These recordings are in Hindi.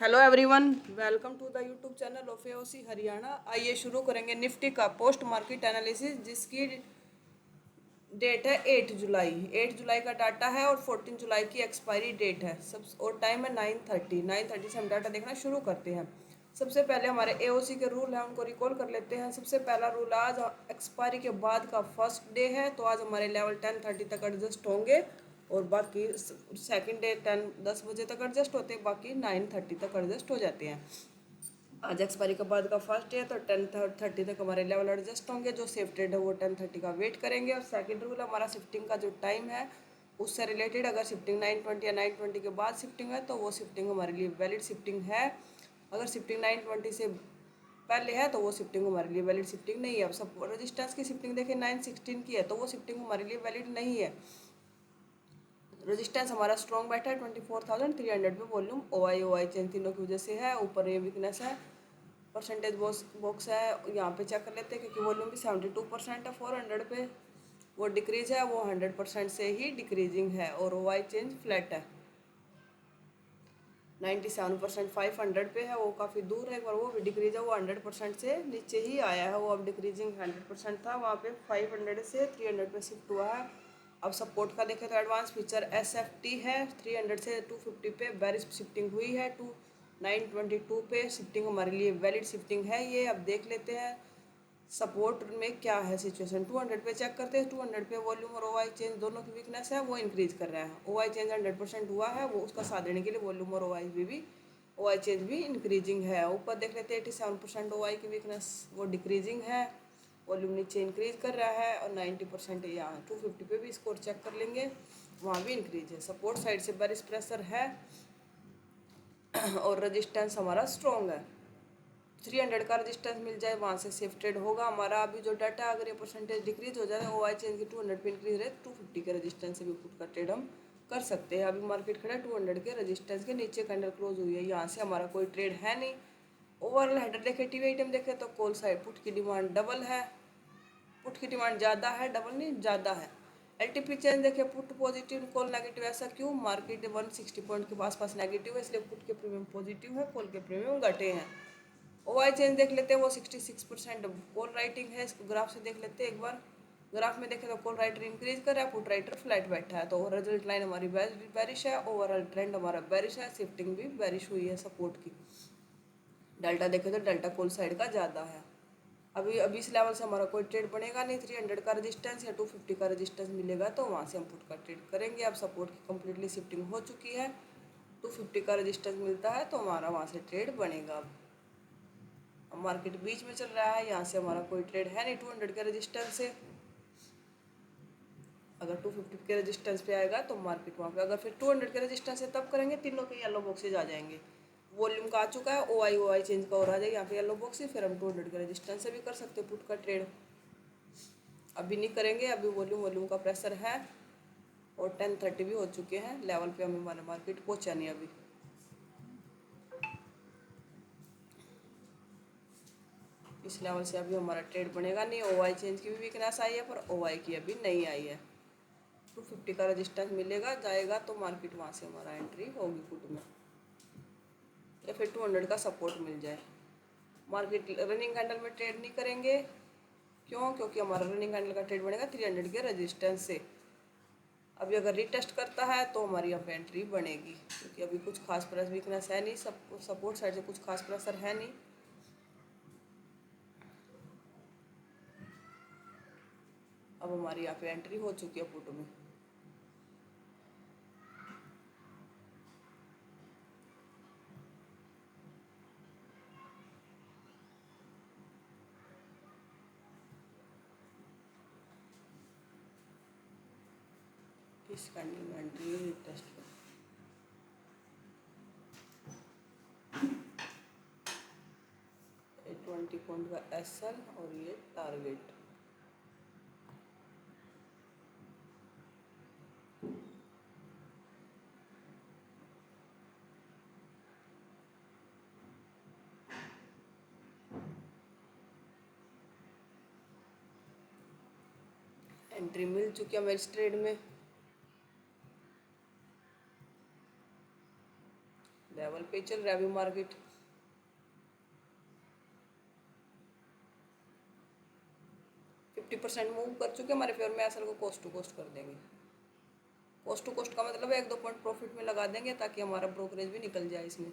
Hello everyone, welcome to the YouTube channel of AOC Haryana. आइए शुरू करेंगे निफ्टी का पोस्ट मार्केट एनालिसिस, जिसकी डेट है 8 जुलाई। 8 जुलाई का डाटा है और 14 जुलाई की एक्सपायरी डेट है। सब और टाइम है 9:30 से हम डाटा देखना शुरू करते हैं। सबसे पहले हमारे एओसी के रूल हैं, उनको रिकॉल कर लेते हैं। सबसे पहला रूल, आज एक्सपायरी के बाद का फर्स्ट डे है, तो आज हमारे लेवल 10:30 तक एडजस्ट होंगे और बाकी सेकंड डे 10 बजे तक एडजस्ट होते हैं, बाकी 9:30 तक एडजस्ट हो जाते हैं। आज एक्सपायरी के बाद का फर्स्ट डे है, तो 10:30 तक हमारे लेवल एडजस्ट होंगे। जो सेफ ट्रेड है वो 10:30 का वेट करेंगे। और सेकंड रूल, हमारा शिफ्टिंग का जो टाइम है उससे रिलेटेड, अगर शिफ्टिंग 9:20 या 9:20 के बाद शिफ्टिंग है तो वो शिफ्टिंग हमारे लिए वैलिड शिफ्टिंग है। अगर शिफ्टिंग 9:20 से पहले है तो वो शिफ्टिंग हमारे लिए वैलिड शिफ्टिंग नहीं है। अब सब रजिस्टर्स की शिफ्टिंग देखिए 9:16 की है, तो वो शिफ्टिंग हमारे लिए वैलिड नहीं है। रेजिस्टेंस हमारा स्ट्रॉन्ग बैठा है 24,300 पे। वॉल्यूम ओ आई चेंज तीनों की वजह से है। ऊपर ये वीकनेस है, परसेंटेज बॉक्स है, यहाँ पे चेक कर लेते हैं क्योंकि वॉल्यूम भी 72% है 400 पे। वो डिक्रीज है, वो 100% से ही डिक्रीजिंग है। और ओ आई चेंज फ्लैट है 97% 500 पे है, वो काफ़ी दूर है। एक बार वो भी डिक्रीज है, वो 100% से नीचे ही आया है। वो अब डिक्रीजिंग 100% था, वहाँ पे 500 से 300 पे शिफ्ट हुआ है। अब सपोर्ट का देखें तो एडवांस फीचर SFT है 300 से 250 पे बेरिश शिफ्टिंग हुई है। 922 पे शिफ्टिंग हमारे लिए वैलिड शिफ्टिंग है। ये अब देख लेते हैं सपोर्ट में क्या है सिचुएशन। 200 पे चेक करते हैं। 200 पे वॉल्यूम और ओआई चेंज दोनों की वीकनेस है, वो इंक्रीज कर रहा है। ओआई चेंज 100% हुआ है, वो उसका साथ देने के लिए वॉल्यूम और ओआई चेंज भी इंक्रीजिंग है। ऊपर देख लेते हैं 87% ओआई की वीकनेस, वो डिक्रीजिंग है। वॉल्यूम नीचे इंक्रीज कर रहा है और 90% यहाँ 250 पे भी स्कोर चेक कर लेंगे, वहाँ भी इंक्रीज है। सपोर्ट साइड से बेरिश प्रेशर है और रजिस्टेंस हमारा स्ट्रॉन्ग है। 300 का रजिस्टेंस मिल जाए, वहाँ से सेफ ट्रेड होगा हमारा। अभी जो डाटा है, अगर ये परसेंटेज डिक्रीज हो जाए, ओ आई चेंज की 200 पे इंक्रीज रहे, 250 के रजिस्टेंस से भी पुट का ट्रेड हम कर सकते हैं। अभी मार्केट खड़ा है 200 के रजिस्टेंस के नीचे, कैंडल क्लोज हुई है, यहाँ से हमारा कोई ट्रेड है नहीं। ओवरऑल हेडर देखे, टीवी आइटम देखे तो कॉल साइड पुट की डिमांड डबल है, पुट की डिमांड ज़्यादा है, डबल नहीं ज़्यादा है। एलटीपी चेंज देखिए, पुट पॉजिटिव कॉल नेगेटिव। ऐसा क्यों? मार्केट 160 पॉइंट के आसपास नेगेटिव है, इसलिए पुट के प्रीमियम पॉजिटिव है, कॉल के प्रीमियम घटे हैं। ओवाई चेंज देख लेते हैं, वो 66% कॉल राइटिंग है। इसको ग्राफ से देख लेते हैं एक बार। ग्राफ में देखें तो कॉल राइटर इंक्रीज कर रहा है, पुट राइटर फ्लैट बैठा है। तो रिजल्ट लाइन हमारी बेरिश है, ओवरऑल ट्रेंड हमारा बेरिश है, शिफ्टिंग भी बेरिश हुई है सपोर्ट की। डेल्टा देखें तो डेल्टा कॉल साइड का ज़्यादा है। अभी इस लेवल से हमारा कोई ट्रेड बनेगा नहीं। 300 का रजिस्टेंस या 250 का रजिस्टेंस मिलेगा तो वहाँ से हम पुट का ट्रेड करेंगे। अब सपोर्ट की कम्प्लीटली शिफ्टिंग हो चुकी है, 250 का रजिस्टेंस मिलता है तो हमारा वहाँ से ट्रेड बनेगा। अब मार्केट बीच में चल रहा है, यहाँ से हमारा कोई ट्रेड है नहीं 200 के रजिस्टेंस से। अगर 250 के रजिस्टेंस पे आएगा तो मार्केट वहाँ पे, अगर फिर 200 के रजिस्टेंस से तब करेंगे, तीनों के येलो बॉक्सेज आ जाएंगे। वॉल्यूम का आ चुका है, ओ आई चेंज का और आ जाएगा यहाँ पे येलो बॉक्सेज, फिर हम 200 के रजिस्टेंस से भी कर सकते हैं पुट का ट्रेड। अभी नहीं करेंगे, अभी वॉल्यूम का प्रेशर है और 10:30 भी हो चुके हैं। लेवल पे हमें हमारा मार्केट पहुँचा नहीं अभी। इस लेवल से अभी हमारा ट्रेड बनेगा नहीं। ओआई चेंज की भी वीकनेस आई है, पर ओआई की अभी नहीं आई है। 250 का रजिस्टेंस मिलेगा जाएगा तो मार्केट वहाँ से हमारा एंट्री होगी पुट में, या फिर 200 का सपोर्ट मिल जाए। मार्केट रनिंग कैंडल में ट्रेड नहीं करेंगे, क्यों? क्योंकि हमारा रनिंग कैंडल का ट्रेड बनेगा 300 के रजिस्टेंस से। अभी अगर रिटेस्ट करता है तो हमारी यहाँ पे एंट्री बनेगी, क्योंकि अभी कुछ खास प्रेस वीकनेस है नहीं, सब सपोर्ट साइड से कुछ खास प्रेशर है नहीं। अब हमारी यहाँ पे एंट्री हो चुकी है पुट में। इस कैंडल में एंट्री रिटेस्ट पर 20 पॉइंट का एसएल और ये टारगेट। एंट्री मिल चुकी है मेरे ट्रेड में। लेवल पे चल रहा है अभी मार्केट। फिफ्टी परसेंट मूव कर चुके हमारे फेवर में, असल को कोस्ट टू कोस्ट कर देंगे। कोस्ट टू कोस्ट का मतलब 1-2 पॉइंट प्रॉफिट में लगा देंगे ताकि हमारा ब्रोकरेज भी निकल जाए इसमें।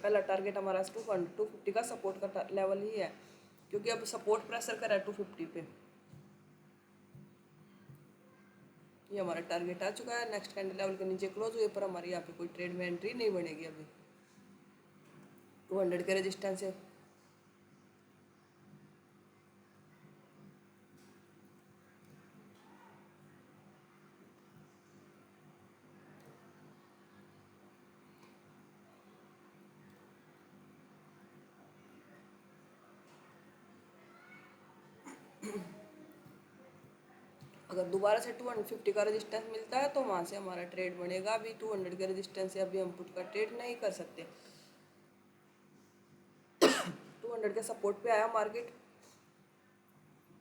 पहला टारगेट हमारा 250 का सपोर्ट का लेवल ही है, क्योंकि अब सपोर्ट प्रेशर कर रहा है 250 पे। ये हमारा टारगेट आ चुका है। नेक्स्ट कैंडल लेवल के नीचे क्लोज हुए पर हमारी यहाँ पे कोई ट्रेड में एंट्री नहीं बनेगी अभी। 200 के रेजिस्टेंस है। अगर दोबारा से 250 का रेजिस्टेंस मिलता है तो वहाँ से हमारा ट्रेड बनेगा। अभी 200 के रेजिस्टेंस से अभी हम पुट का ट्रेड नहीं कर सकते। 200 के सपोर्ट पे आया मार्केट,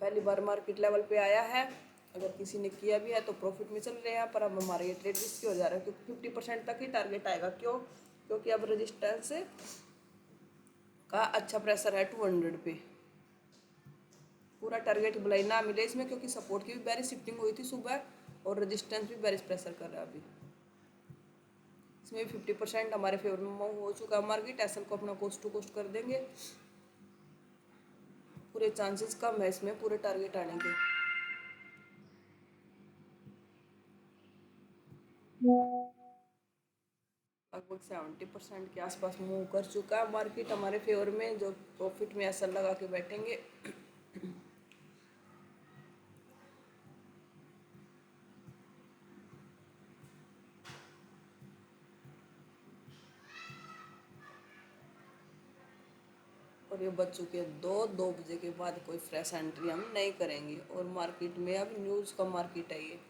पहली बार मार्केट लेवल पे आया है। अगर किसी ने किया भी है तो प्रॉफिट में चल रहे हैं, पर अब हमारा ये ट्रेड रिस्की हो जा रहा है क्योंकि 50% तक ही टारगेट आएगा। क्यों? क्योंकि अब रेजिस्टेंस का अच्छा प्रेशर है 200 पे। पूरा टारगेट भलाई ना मिले इसमें, क्योंकि सपोर्ट की भी बेरिश शिफ्टिंग हुई थी सुबह और रेजिस्टेंस भी बेरिश प्रेशर कर रहा है अभी। इसमें भी 50% हमारे फेवर में मूव हो चुका है मार्केट। एसएल को अपना कोस्ट टू कोस्ट कर देंगे। पूरे चांसेस कम है इसमें पूरे टारगेट आने के। लगभग 70% के आसपास मूव कर चुका है मार्केट हमारे फेवर में, जो प्रॉफिट में एसएल लगा के बैठेंगे। और ये बच चुके हैं 2 बजे के बाद कोई फ्रेश एंट्री हम नहीं करेंगे। और मार्केट में अब न्यूज़ का मार्केट है ये।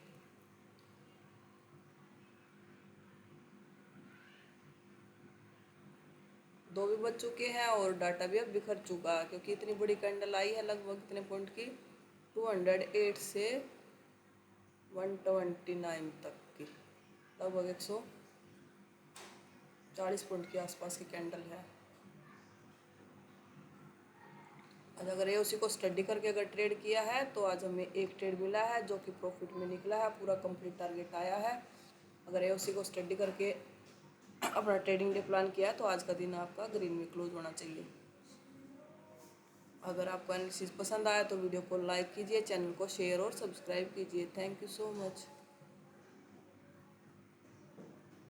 दो भी बच चुके हैं और डाटा भी अब बिखर चुका है, क्योंकि इतनी बड़ी कैंडल आई है लगभग इतने पॉइंट की, 208 से 129 तक की, लगभग 140 पॉइंट के आसपास की कैंडल है। आज अगर ये उसी को स्टडी करके अगर ट्रेड किया है तो आज हमें एक ट्रेड मिला है जो कि प्रॉफिट में निकला है, पूरा कंप्लीट टारगेट आया है। अगर ये उसी को स्टडी करके अपना ट्रेडिंग डे प्लान किया है तो आज का दिन आपका ग्रीन में क्लोज होना चाहिए। अगर आपको एनालिसिस पसंद आया तो वीडियो को लाइक कीजिए, चैनल को शेयर और सब्सक्राइब कीजिए। Thank you so much.